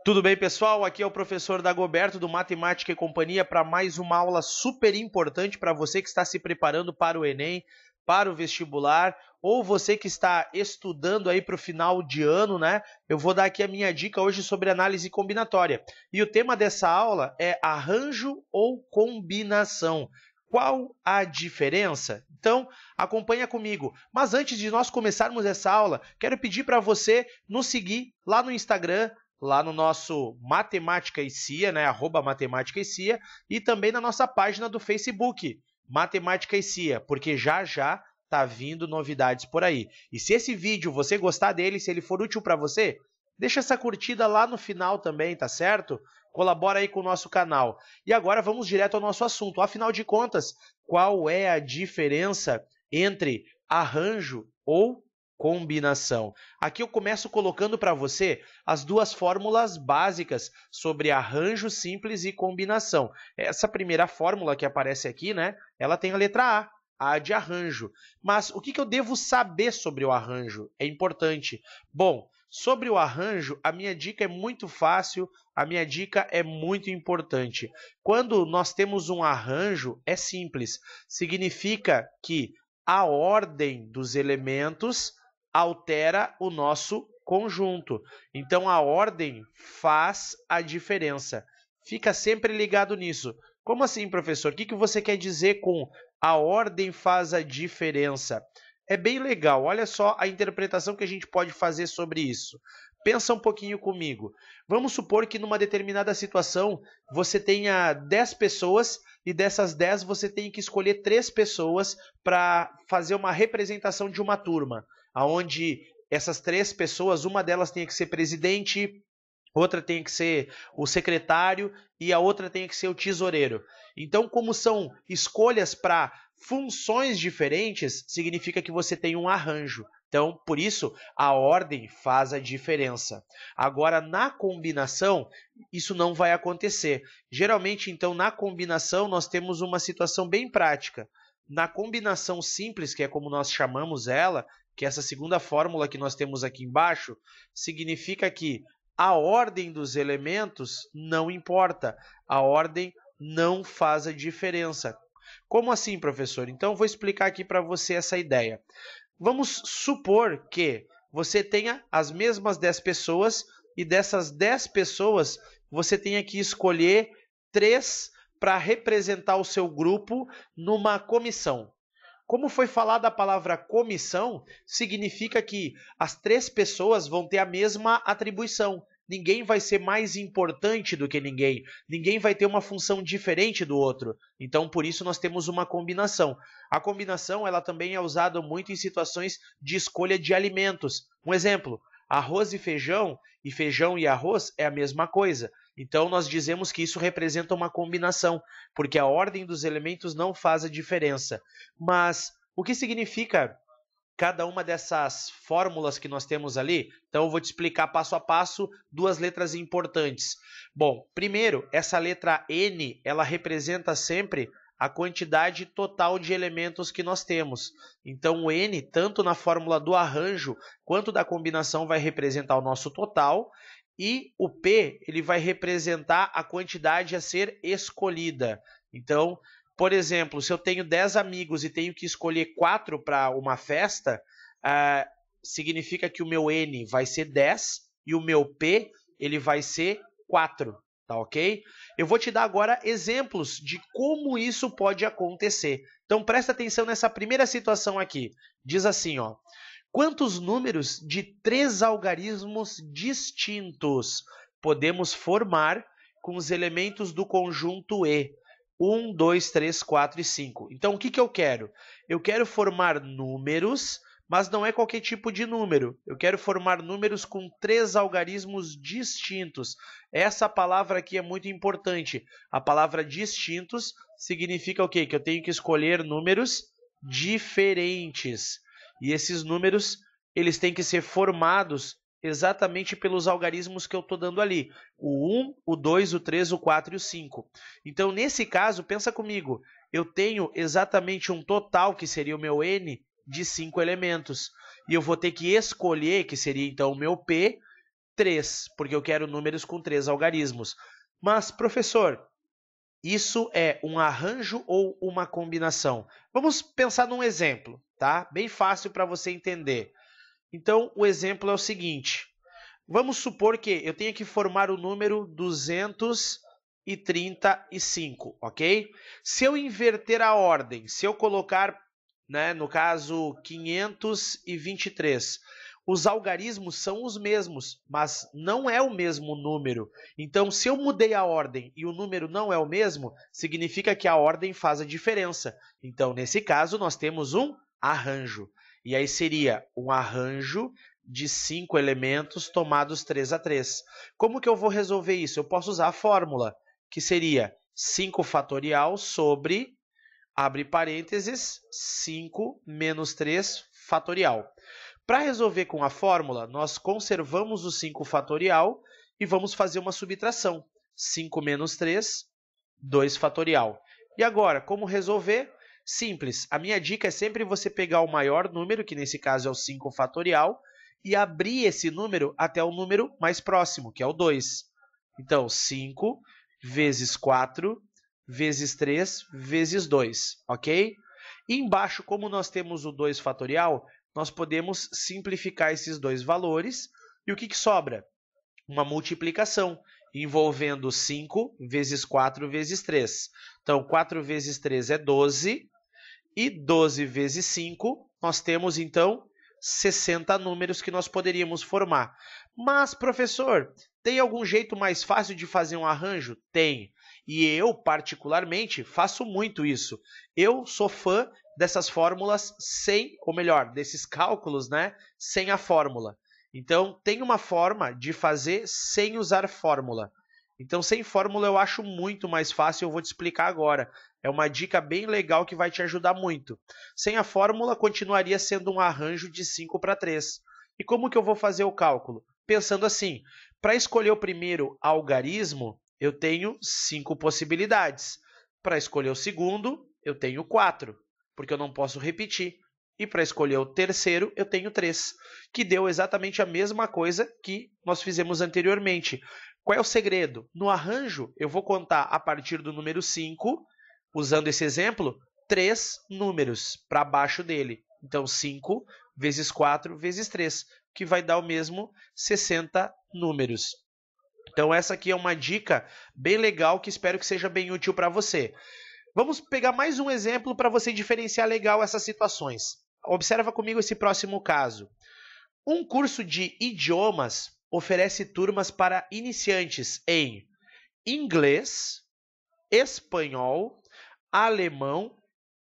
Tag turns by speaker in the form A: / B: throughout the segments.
A: Tudo bem, pessoal? Aqui é o professor Dagoberto do Matemática e Companhia para mais uma aula super importante para você que está se preparando para o Enem, para o vestibular, ou você que está estudando aí para o final de ano, né? Eu vou dar aqui a minha dica hoje sobre análise combinatória. E o tema dessa aula é arranjo ou combinação. Qual a diferença? Então, acompanha comigo. Mas antes de nós começarmos essa aula, quero pedir para você nos seguir lá no Instagram, lá no nosso Matemática e Cia, né? @Matemática e Cia, e também na nossa página do Facebook, Matemática e Cia, porque já tá vindo novidades por aí. E se esse vídeo você gostar dele, se ele for útil para você, deixa essa curtida lá no final também, tá certo? Colabora aí com o nosso canal. E agora vamos direto ao nosso assunto. Afinal de contas, qual é a diferença entre arranjo ou combinação? Aqui eu começo colocando para você as duas fórmulas básicas sobre arranjo simples e combinação. Essa primeira fórmula que aparece aqui, né? Ela tem a letra A de arranjo. Mas o que eu devo saber sobre o arranjo? É importante. Bom, sobre o arranjo, a minha dica é muito fácil, a minha dica é muito importante. Quando nós temos um arranjo, é simples. Significa que a ordem dos elementos altera o nosso conjunto. Então, a ordem faz a diferença. Fica sempre ligado nisso. Como assim, professor? O que você quer dizer com a ordem faz a diferença? É bem legal. Olha só a interpretação que a gente pode fazer sobre isso. Pensa um pouquinho comigo. Vamos supor que numa determinada situação você tenha 10 pessoas e dessas 10 você tem que escolher 3 pessoas para fazer uma representação de uma turma, onde essas 3 pessoas, uma delas tem que ser presidente, outra tem que ser o secretário e a outra tem que ser o tesoureiro. Então, como são escolhas para funções diferentes, significa que você tem um arranjo. Então, por isso, a ordem faz a diferença. Agora, na combinação, isso não vai acontecer. Geralmente, então, na combinação, nós temos uma situação bem prática. Na combinação simples, que é como nós chamamos ela, que é essa segunda fórmula que nós temos aqui embaixo, significa que a ordem dos elementos não importa. A ordem não faz a diferença. Como assim, professor? Então, vou explicar aqui para você essa ideia. Vamos supor que você tenha as mesmas 10 pessoas e dessas 10 pessoas você tenha que escolher 3 para representar o seu grupo numa comissão. Como foi falada a palavra comissão, significa que as 3 pessoas vão ter a mesma atribuição. Ninguém vai ser mais importante do que ninguém. Ninguém vai ter uma função diferente do outro. Então, por isso, nós temos uma combinação. A combinação ela também é usada muito em situações de escolha de alimentos. Um exemplo, arroz e feijão e arroz é a mesma coisa. Então, nós dizemos que isso representa uma combinação, porque a ordem dos elementos não faz a diferença. Mas o que significa cada uma dessas fórmulas que nós temos ali? Então, eu vou te explicar passo a passo 2 letras importantes. Bom, primeiro, essa letra N, ela representa sempre a quantidade total de elementos que nós temos. Então, o N, tanto na fórmula do arranjo quanto da combinação, vai representar o nosso total. E o P, ele vai representar a quantidade a ser escolhida. Então, por exemplo, se eu tenho 10 amigos e tenho que escolher 4 para uma festa, significa que o meu N vai ser 10 e o meu P ele vai ser 4, tá ok? Eu vou te dar agora exemplos de como isso pode acontecer. Então, presta atenção nessa primeira situação aqui. Diz assim, ó. Quantos números de 3 algarismos distintos podemos formar com os elementos do conjunto E? 1, 2, 3, 4 e 5. Então, o que eu quero? Eu quero formar números, mas não é qualquer tipo de número. Eu quero formar números com 3 algarismos distintos. Essa palavra aqui é muito importante. A palavra distintos significa o quê? Que eu tenho que escolher números diferentes. E esses números, eles têm que ser formados exatamente pelos algarismos que eu estou dando ali. O 1, o 2, o 3, o 4 e o 5. Então, nesse caso, pensa comigo, eu tenho exatamente um total, que seria o meu N, de 5 elementos. E eu vou ter que escolher, que seria então o meu P, 3, porque eu quero números com 3 algarismos. Mas, professor, isso é um arranjo ou uma combinação? Vamos pensar num exemplo, tá? Bem fácil para você entender. Então, o exemplo é o seguinte. Vamos supor que eu tenha que formar o número 235, ok? Se eu inverter a ordem, se eu colocar, né, no caso, 523, os algarismos são os mesmos, mas não é o mesmo número. Então, se eu mudei a ordem e o número não é o mesmo, significa que a ordem faz a diferença. Então, nesse caso, nós temos um arranjo. E aí seria um arranjo de 5 elementos tomados 3 a 3. Como que eu vou resolver isso? Eu posso usar a fórmula, que seria 5 fatorial sobre, abre parênteses, 5 menos 3 fatorial. Para resolver com a fórmula, nós conservamos o 5 fatorial e vamos fazer uma subtração. 5 menos 3, 2 fatorial. E agora, como resolver? Simples. A minha dica é sempre você pegar o maior número, que nesse caso é o 5 fatorial, e abrir esse número até o número mais próximo, que é o 2. Então, 5 vezes 4 vezes 3 vezes 2, ok? E embaixo, como nós temos o 2 fatorial, nós podemos simplificar esses dois valores. E o que sobra? Uma multiplicação, envolvendo 5 vezes 4 vezes 3. Então, 4 vezes 3 é 12, e 12 vezes 5, nós temos, então, 60 números que nós poderíamos formar. Mas, professor, tem algum jeito mais fácil de fazer um arranjo? Tem. E eu, particularmente, faço muito isso. Eu sou fã dessas fórmulas sem, ou melhor, desses cálculos, né, sem a fórmula. Então, tem uma forma de fazer sem usar fórmula. Então, sem fórmula eu acho muito mais fácil, eu vou te explicar agora. É uma dica bem legal que vai te ajudar muito. Sem a fórmula, continuaria sendo um arranjo de 5 para 3. E como que eu vou fazer o cálculo? Pensando assim, para escolher o primeiro algarismo, eu tenho 5 possibilidades. Para escolher o segundo, eu tenho 4, porque eu não posso repetir. E para escolher o terceiro, eu tenho 3, que deu exatamente a mesma coisa que nós fizemos anteriormente. Qual é o segredo? No arranjo, eu vou contar a partir do número 5, usando esse exemplo, 3 números para baixo dele. Então, 5 vezes 4 vezes 3, que vai dar o mesmo 60 números. Então, essa aqui é uma dica bem legal que espero que seja bem útil para você. Vamos pegar mais um exemplo para você diferenciar legal essas situações. Observa comigo esse próximo caso. Um curso de idiomas oferece turmas para iniciantes em inglês, espanhol, alemão,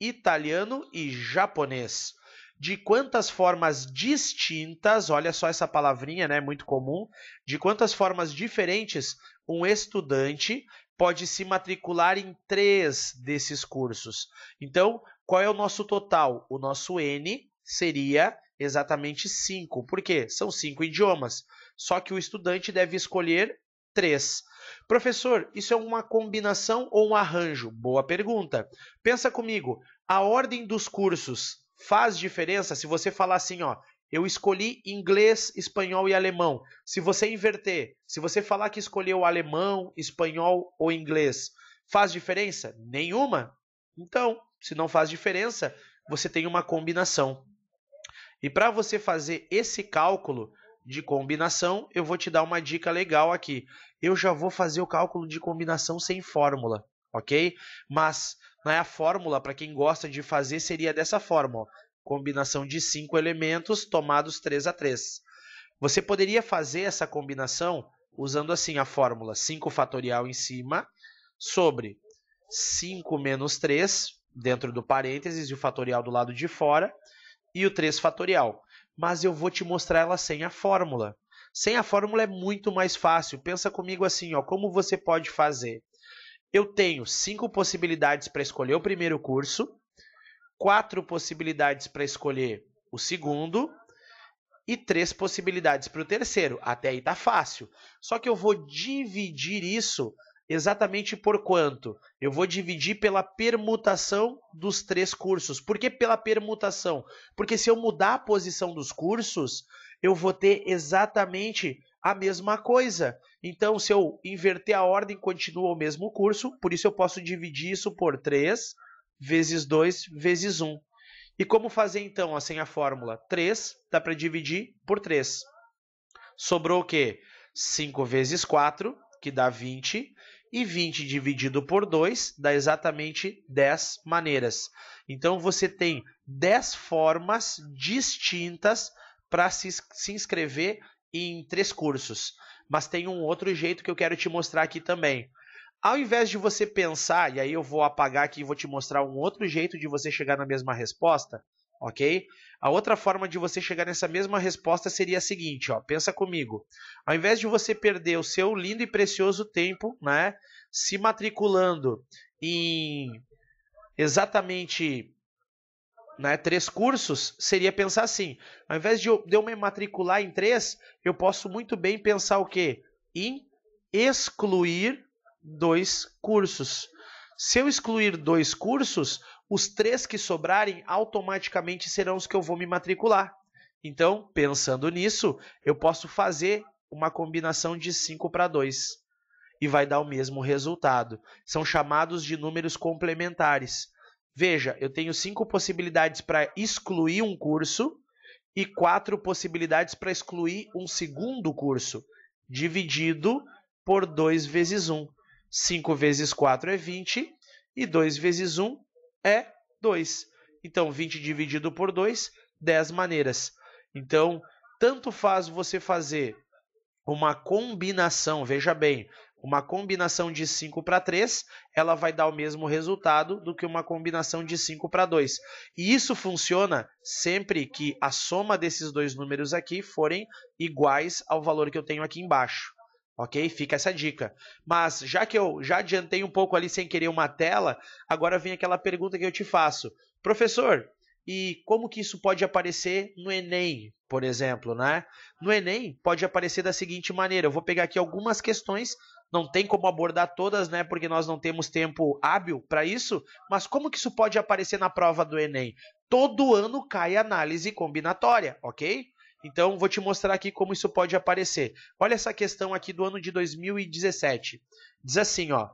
A: italiano e japonês. De quantas formas distintas, olha só essa palavrinha, né, muito comum, de quantas formas diferentes um estudante pode se matricular em 3 desses cursos. Então, qual é o nosso total? O nosso N seria exatamente 5. Por quê? São 5 idiomas. Só que o estudante deve escolher 3. Professor, isso é uma combinação ou um arranjo? Boa pergunta. Pensa comigo, a ordem dos cursos faz diferença? Se você falar assim, ó, eu escolhi inglês, espanhol e alemão. Se você inverter, se você falar que escolheu alemão, espanhol ou inglês, faz diferença? Nenhuma. Então, se não faz diferença, você tem uma combinação. E para você fazer esse cálculo de combinação, eu vou te dar uma dica legal aqui. Eu já vou fazer o cálculo de combinação sem fórmula, ok? Mas a fórmula, para quem gosta de fazer, seria dessa forma, ó. Combinação de 5 elementos tomados 3 a 3. Você poderia fazer essa combinação usando assim a fórmula 5 fatorial em cima sobre 5 menos 3, dentro do parênteses, e o fatorial do lado de fora, e o 3 fatorial. Mas eu vou te mostrar ela sem a fórmula. Sem a fórmula é muito mais fácil. Pensa comigo assim, ó, como você pode fazer? Eu tenho 5 possibilidades para escolher o primeiro curso, 4 possibilidades para escolher o segundo e 3 possibilidades para o terceiro. Até aí está fácil. Só que eu vou dividir isso exatamente por quanto? Eu vou dividir pela permutação dos 3 cursos. Por que pela permutação? Porque se eu mudar a posição dos cursos, eu vou ter exatamente a mesma coisa. Então, se eu inverter a ordem, continua o mesmo curso, por isso eu posso dividir isso por 3 vezes 2 vezes 1. E como fazer então, assim, a fórmula? 3 dá para dividir por 3. Sobrou o quê? 5 vezes 4, que dá 20, e 20 dividido por 2 dá exatamente 10 maneiras. Então, você tem 10 formas distintas para se inscrever em 3 cursos. Mas tem um outro jeito que eu quero te mostrar aqui também. Ao invés de você pensar, e aí eu vou apagar aqui e vou te mostrar um outro jeito de você chegar na mesma resposta, ok? A outra forma de você chegar nessa mesma resposta seria a seguinte, ó, pensa comigo. Ao invés de você perder o seu lindo e precioso tempo, né, se matriculando em exatamente 3 cursos, seria pensar assim, ao invés de eu me matricular em 3, eu posso muito bem pensar o quê? Em excluir 2 cursos. Se eu excluir 2 cursos, os 3 que sobrarem automaticamente serão os que eu vou me matricular. Então, pensando nisso, eu posso fazer uma combinação de 5 para 2 e vai dar o mesmo resultado. São chamados de números complementares. Veja, eu tenho 5 possibilidades para excluir um curso e 4 possibilidades para excluir um segundo curso, dividido por 2 vezes 1. 5 vezes 4 é 20 e 2 vezes 1 é 2. Então, 20 dividido por 2, 10 maneiras. Então, tanto faz você fazer uma combinação, veja bem, uma combinação de 5 para 3, ela vai dar o mesmo resultado do que uma combinação de 5 para 2. E isso funciona sempre que a soma desses dois números aqui forem iguais ao valor que eu tenho aqui embaixo. Ok? Fica essa dica. Mas já que eu já adiantei um pouco ali sem querer uma tela, agora vem aquela pergunta que eu te faço. Professor, e como que isso pode aparecer no Enem, por exemplo, né? No Enem pode aparecer da seguinte maneira, eu vou pegar aqui algumas questões, não tem como abordar todas, né? Porque nós não temos tempo hábil para isso, mas como que isso pode aparecer na prova do Enem? Todo ano cai análise combinatória, ok? Então, vou te mostrar aqui como isso pode aparecer. Olha essa questão aqui do ano de 2017. Diz assim, ó,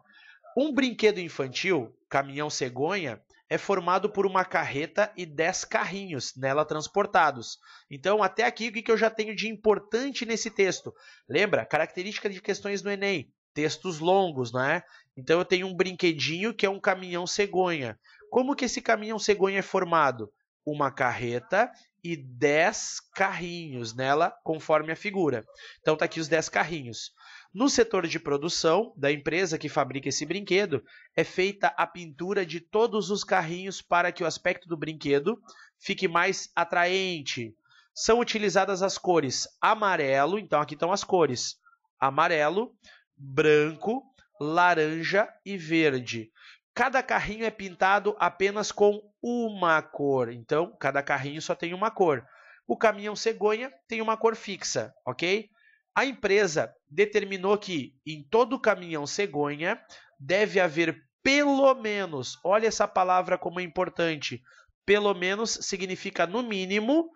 A: um brinquedo infantil, caminhão cegonha, é formado por uma carreta e 10 carrinhos nela transportados. Então, até aqui, o que eu já tenho de importante nesse texto? Lembra? Característica de questões do Enem. Textos longos, não é? Então, eu tenho um brinquedinho que é um caminhão cegonha. Como que esse caminhão cegonha é formado? Uma carreta e 10 carrinhos nela, conforme a figura. Então, está aqui os 10 carrinhos. No setor de produção da empresa que fabrica esse brinquedo, é feita a pintura de todos os carrinhos para que o aspecto do brinquedo fique mais atraente. São utilizadas as cores amarelo, então aqui estão as cores, amarelo, branco, laranja e verde. Cada carrinho é pintado apenas com uma cor, então cada carrinho só tem uma cor. O caminhão cegonha tem uma cor fixa, ok? A empresa determinou que em todo caminhão cegonha deve haver pelo menos, olha essa palavra como é importante, pelo menos significa no mínimo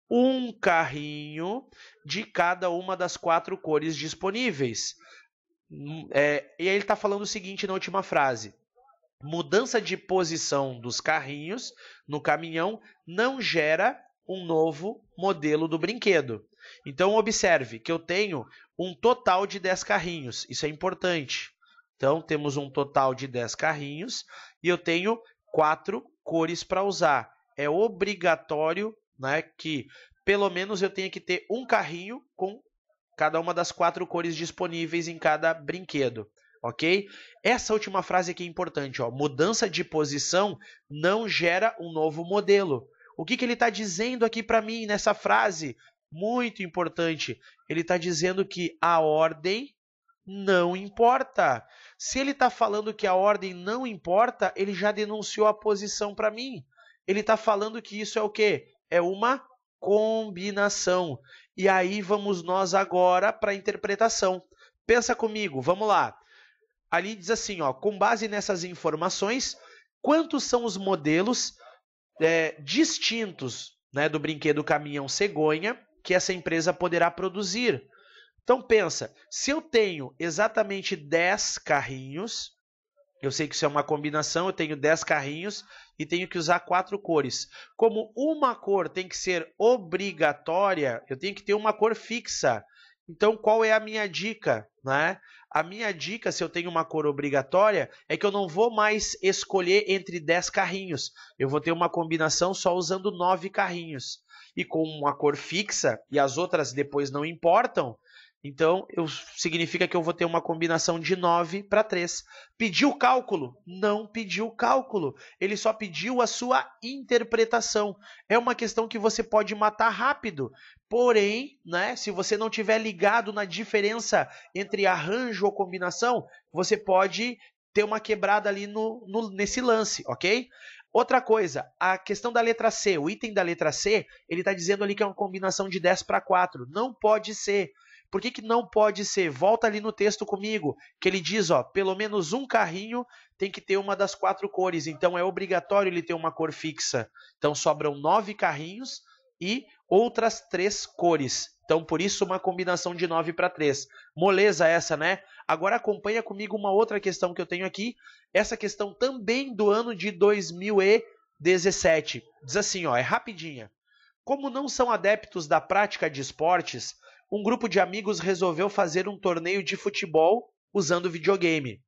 A: um carrinho de cada uma das 4 cores disponíveis. E aí ele está falando o seguinte na última frase. Mudança de posição dos carrinhos no caminhão não gera um novo modelo do brinquedo. Então, observe que eu tenho um total de 10 carrinhos. Isso é importante. Então, temos um total de 10 carrinhos e eu tenho 4 cores para usar. É obrigatório, né, que pelo menos eu tenha que ter um carrinho com cada uma das 4 cores disponíveis em cada brinquedo. Ok? Essa última frase aqui é importante. Ó. Mudança de posição não gera um novo modelo. O que ele está dizendo aqui para mim nessa frase? Muito importante. Ele está dizendo que a ordem não importa. Se ele está falando que a ordem não importa, ele já denunciou a posição para mim. Ele está falando que isso é o quê? É uma combinação. E aí vamos nós agora para a interpretação. Pensa comigo, vamos lá. Ali diz assim, ó, com base nessas informações, quantos são os modelos distintos, né, do brinquedo caminhão cegonha que essa empresa poderá produzir? Então pensa, se eu tenho exatamente 10 carrinhos, eu sei que isso é uma combinação, eu tenho 10 carrinhos e tenho que usar 4 cores. Como uma cor tem que ser obrigatória, eu tenho que ter uma cor fixa. Então, qual é a minha dica, né? A minha dica, se eu tenho uma cor obrigatória, é que eu não vou mais escolher entre 10 carrinhos. Eu vou ter uma combinação só usando 9 carrinhos. E com uma cor fixa, e as outras depois não importam, então significa que eu vou ter uma combinação de 9 para 3. Pediu cálculo? Não pediu cálculo. Ele só pediu a sua interpretação. É uma questão que você pode matar rápido. Porém, né, se você não tiver ligado na diferença entre arranjo ou combinação, você pode ter uma quebrada ali nesse lance, ok? Outra coisa, a questão da letra C, o item da letra C, ele está dizendo ali que é uma combinação de 10 para 4. Não pode ser. Por que não pode ser? Volta ali no texto comigo, que ele diz, ó, pelo menos um carrinho tem que ter uma das 4 cores, então é obrigatório ele ter uma cor fixa. Então sobram 9 carrinhos e outras 3 cores. Então por isso uma combinação de 9 para 3. Moleza essa, né? Agora acompanha comigo uma outra questão que eu tenho aqui, essa questão também do ano de 2017. Diz assim, ó, é rapidinha. Como não são adeptos da prática de esportes, um grupo de amigos resolveu fazer um torneio de futebol usando videogame.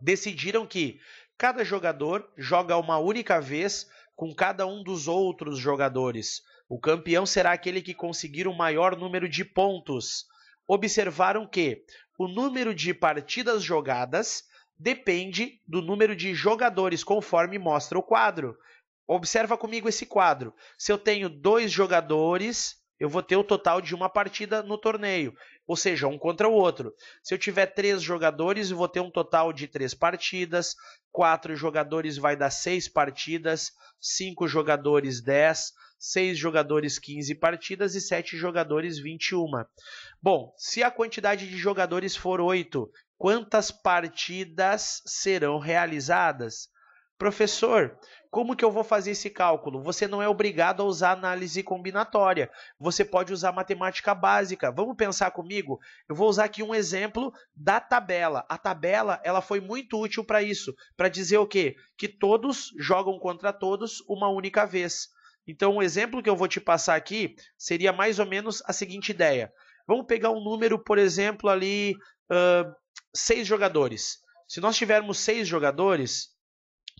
A: Decidiram que cada jogador joga uma única vez com cada um dos outros jogadores. O campeão será aquele que conseguir o maior número de pontos. Observaram que o número de partidas jogadas depende do número de jogadores, conforme mostra o quadro. Observa comigo esse quadro. Se eu tenho 2 jogadores, eu vou ter o total de uma partida no torneio, ou seja, um contra o outro. Se eu tiver 3 jogadores, eu vou ter um total de 3 partidas, 4 jogadores vai dar 6 partidas, 5 jogadores 10, 6 jogadores 15 partidas e 7 jogadores 21. Bom, se a quantidade de jogadores for 8, quantas partidas serão realizadas? Professor, como que eu vou fazer esse cálculo? Você não é obrigado a usar análise combinatória. Você pode usar matemática básica. Vamos pensar comigo? Eu vou usar aqui um exemplo da tabela. A tabela, ela foi muito útil para isso, para dizer o quê? Que todos jogam contra todos uma única vez. Então, o exemplo que eu vou te passar aqui seria mais ou menos a seguinte ideia. Vamos pegar um número, por exemplo, ali, 6 jogadores. Se nós tivermos 6 jogadores,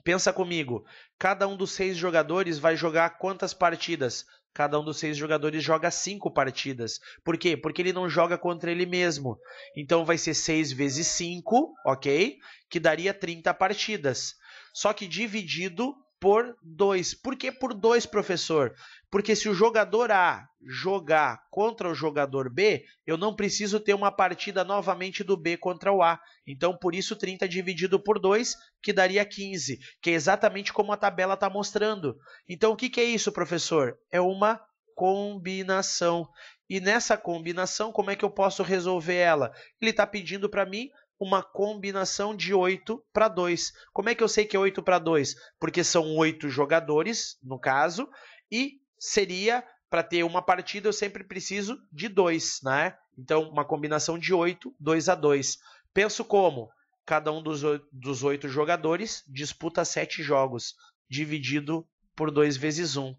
A: pensa comigo, cada um dos 6 jogadores vai jogar quantas partidas? Cada um dos 6 jogadores joga 5 partidas. Por quê? Porque ele não joga contra ele mesmo. Então vai ser 6 vezes 5, ok? Que daria 30 partidas. Só que dividido por 2. Por que por 2, professor? Porque se o jogador A jogar contra o jogador B, eu não preciso ter uma partida novamente do B contra o A. Então, por isso, 30 dividido por 2, que daria 15, que é exatamente como a tabela está mostrando. Então, o que é isso, professor? É uma combinação. E nessa combinação, como é que eu posso resolver ela? Ele está pedindo para mim uma combinação de 8 para 2. Como é que eu sei que é 8 para 2? Porque são 8 jogadores, no caso, e seria, para ter uma partida, eu sempre preciso de 2, né? Então, uma combinação de 8, 2 a 2. Penso como? Cada um dos 8 jogadores disputa 7 jogos, dividido por 2 vezes 1.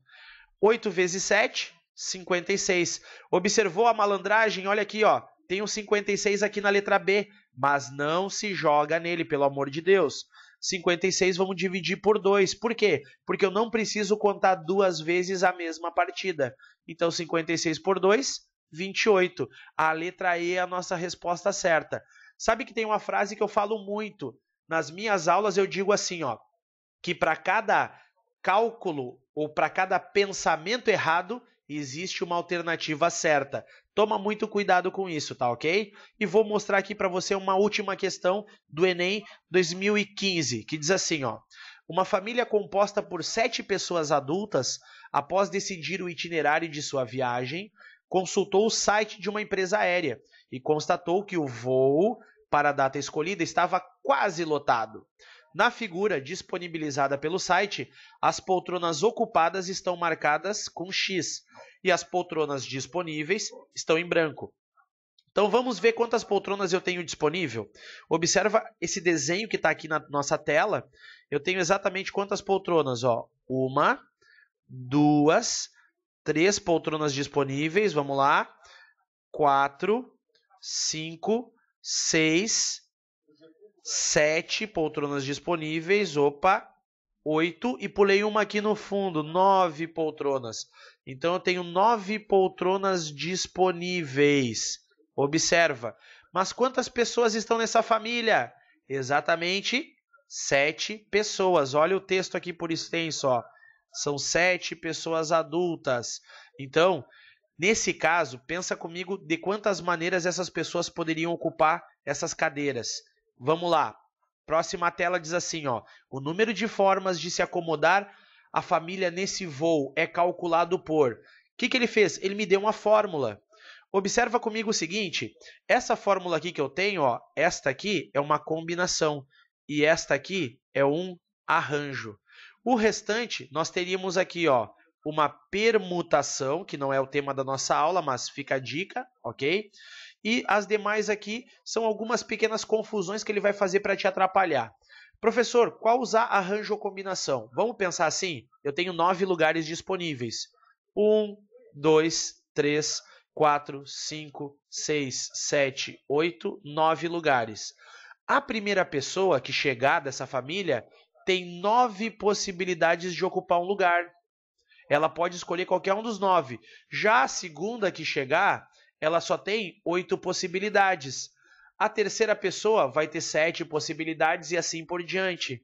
A: 8 vezes 7, 56. Observou a malandragem? Olha aqui, ó. Tem um 56 aqui na letra B, mas não se joga nele, pelo amor de Deus. 56 vamos dividir por 2. Por quê? Porque eu não preciso contar 2 vezes a mesma partida. Então, 56 por 2, 28. A letra E é a nossa resposta certa. Sabe que tem uma frase que eu falo muito. Nas minhas aulas eu digo assim, ó, que para cada cálculo ou para cada pensamento errado, existe uma alternativa certa. Toma muito cuidado com isso, tá ok? E vou mostrar aqui para você uma última questão do Enem 2015, que diz assim, ó. Uma família composta por 7 pessoas adultas, após decidir o itinerário de sua viagem, consultou o site de uma empresa aérea e constatou que o voo para a data escolhida estava quase lotado. Na figura disponibilizada pelo site, as poltronas ocupadas estão marcadas com X e as poltronas disponíveis estão em branco. Então vamos ver quantas poltronas eu tenho disponível. Observa esse desenho que está aqui na nossa tela. Eu tenho exatamente quantas poltronas, ó. 1, 2, 3 poltronas disponíveis. Vamos lá. 4, 5, 6, 7 poltronas disponíveis. Opa! 8 e pulei uma aqui no fundo, 9 poltronas. Então eu tenho 9 poltronas disponíveis. Observa. Mas quantas pessoas estão nessa família? Exatamente 7 pessoas. Olha o texto aqui por extenso, ó. São 7 pessoas adultas. Então, nesse caso, pensa comigo de quantas maneiras essas pessoas poderiam ocupar essas cadeiras. Vamos lá. Próxima tela diz assim, ó, o número de formas de se acomodar a família nesse voo é calculado por... O que ele fez? Ele me deu uma fórmula. Observa comigo o seguinte, essa fórmula aqui que eu tenho, ó, esta aqui é uma combinação e esta aqui é um arranjo. O restante, nós teríamos aqui, ó, uma permutação, que não é o tema da nossa aula, mas fica a dica, ok? E as demais aqui são algumas pequenas confusões que ele vai fazer para te atrapalhar. Professor, qual usar arranjo ou combinação? Vamos pensar assim? Eu tenho 9 lugares disponíveis. 1, 2, 3, 4, 5, 6, 7, 8, 9 lugares. A primeira pessoa que chegar dessa família tem 9 possibilidades de ocupar um lugar. Ela pode escolher qualquer um dos 9. Já a segunda que chegar, ela só tem 8 possibilidades. A terceira pessoa vai ter 7 possibilidades e assim por diante.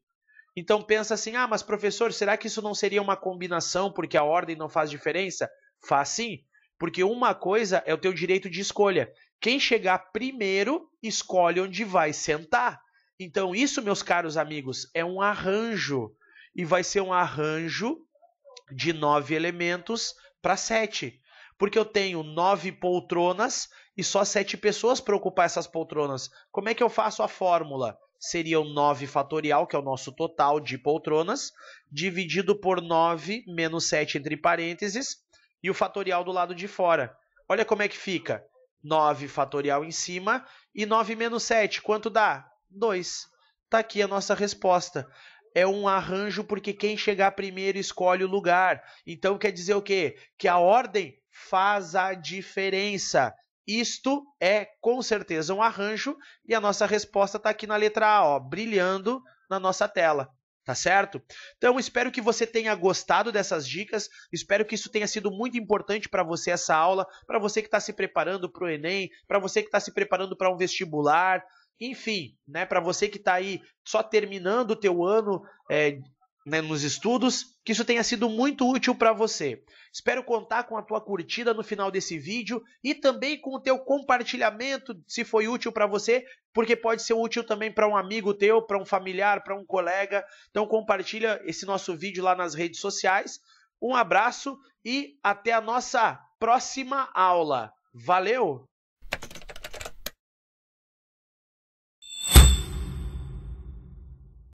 A: Então pensa assim, ah, mas professor, será que isso não seria uma combinação porque a ordem não faz diferença? Faz sim, porque uma coisa é o teu direito de escolha. Quem chegar primeiro, escolhe onde vai sentar. Então isso, meus caros amigos, é um arranjo. E vai ser um arranjo de 9 elementos para 7. Porque eu tenho 9 poltronas e só 7 pessoas para ocupar essas poltronas. Como é que eu faço a fórmula? Seria o 9 fatorial, que é o nosso total de poltronas, dividido por 9 menos 7 entre parênteses e o fatorial do lado de fora. Olha como é que fica. 9 fatorial em cima e 9 menos 7, quanto dá? 2. Está aqui a nossa resposta. É um arranjo porque quem chegar primeiro escolhe o lugar. Então quer dizer o quê? Que a ordem faz a diferença. Isto é com certeza um arranjo e a nossa resposta está aqui na letra A, ó, brilhando na nossa tela. Tá certo? Então, espero que você tenha gostado dessas dicas, espero que isso tenha sido muito importante para você essa aula, para você que está se preparando para o Enem, para você que está se preparando para um vestibular, enfim, né, para você que está aí só terminando o teu ano nos estudos, que isso tenha sido muito útil para você. Espero contar com a tua curtida no final desse vídeo e também com o teu compartilhamento, se foi útil para você, porque pode ser útil também para um amigo teu, para um familiar, para um colega. Então compartilha esse nosso vídeo lá nas redes sociais. Um abraço e até a nossa próxima aula. Valeu!